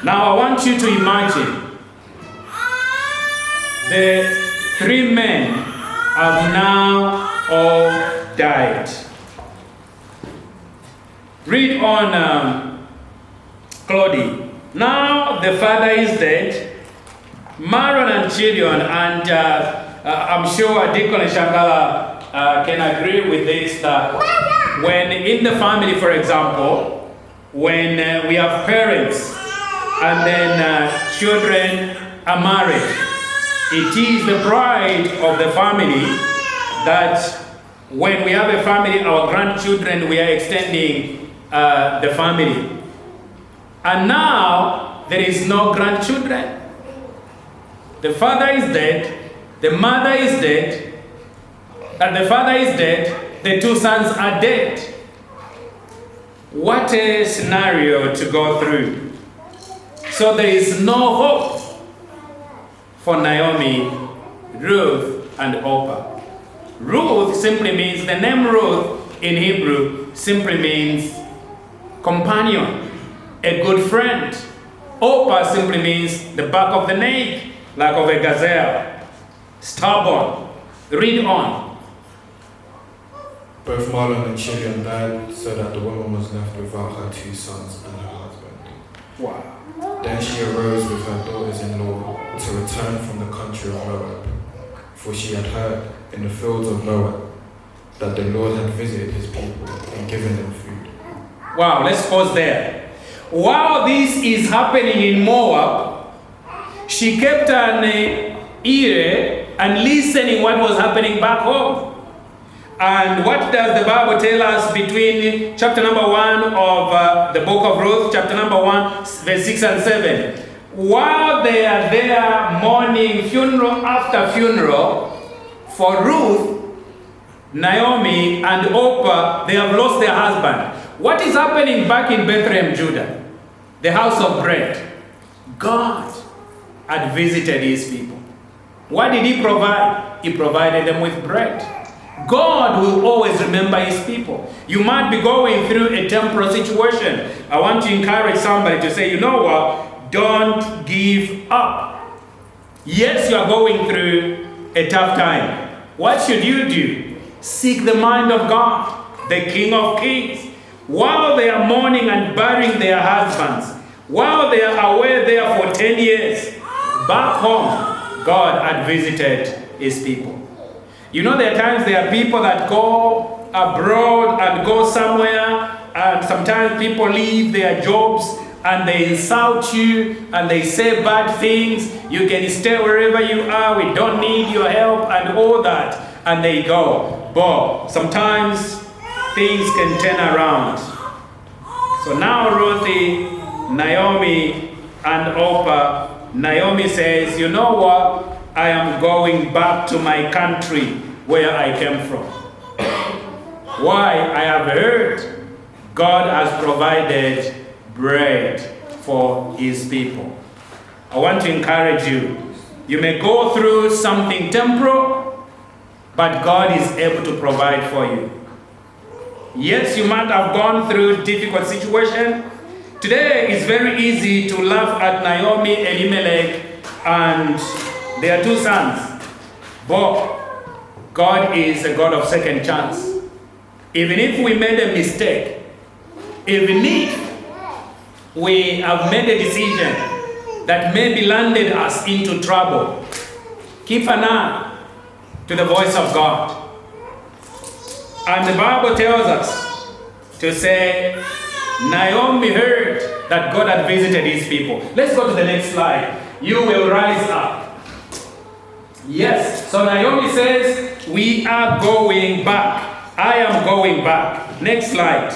Now I want you to imagine the three men have now all died. Read on, Claudia. Now the father is dead. Maron and Chirion, and I'm sure Deacon and Shangala can agree with this, that when in the family, for example, when we have parents and then children are married, it is the pride of the family that when we have a family, our grandchildren, we are extending the family. And now there is no grandchildren. The father is dead, the mother is dead, and the father is dead, the two sons are dead. What a scenario to go through. So there is no hope for Naomi, Ruth, and Orpah. Ruth simply means, the name Ruth in Hebrew simply means companion, a good friend. Orpah simply means the back of the neck, like of a gazelle, stubborn. Read on. Both Mahlon and Chilion died, so that the woman was left without her two sons and her husband. Wow. Then she arose with her daughters-in-law to return from the country of Moab, for she had heard in the fields of Moab that the Lord had visited his people and given them food. Wow, let's pause there. While this is happening in Moab, she kept an ear and listening what was happening back home. And what does the Bible tell us between chapter number 1 of the book of Ruth, chapter number 1, verse 6 and 7? While they are there mourning funeral after funeral for Ruth, Naomi, and Orpah, they have lost their husband. What is happening back in Bethlehem, Judah? The house of bread. God had visited his people. What did he provide? He provided them with bread. God will always remember his people. You might be going through a temporal situation. I want to encourage somebody to say, you know what? Don't give up. Yes, you are going through a tough time. What should you do? Seek the mind of God, the King of Kings. While they are mourning and burying their husbands, while they are away there for 10 years, back home, God had visited his people. You know, there are times there are people that go abroad and go somewhere, and sometimes people leave their jobs and they insult you and they say bad things. You can stay wherever you are, we don't need your help and all that. And they go. But sometimes things can turn around. So now Ruthie, Naomi, and Orpah, Naomi says, you know what? I am going back to my country where I came from. Why? I have heard God has provided bread for his people. I want to encourage you. You may go through something temporal, but God is able to provide for you. Yes, you might have gone through difficult situation. Today it's very easy to laugh at Naomi, Elimelech, and their two sons. But God is a God of second chance. Even if we made a mistake, even if we have made a decision that maybe landed us into trouble, keep an eye to the voice of God. And the Bible tells us to say, Naomi heard that God had visited his people. Let's go to the next slide. You will rise up. Yes, so Naomi says, we are going back. I am going back. Next slide.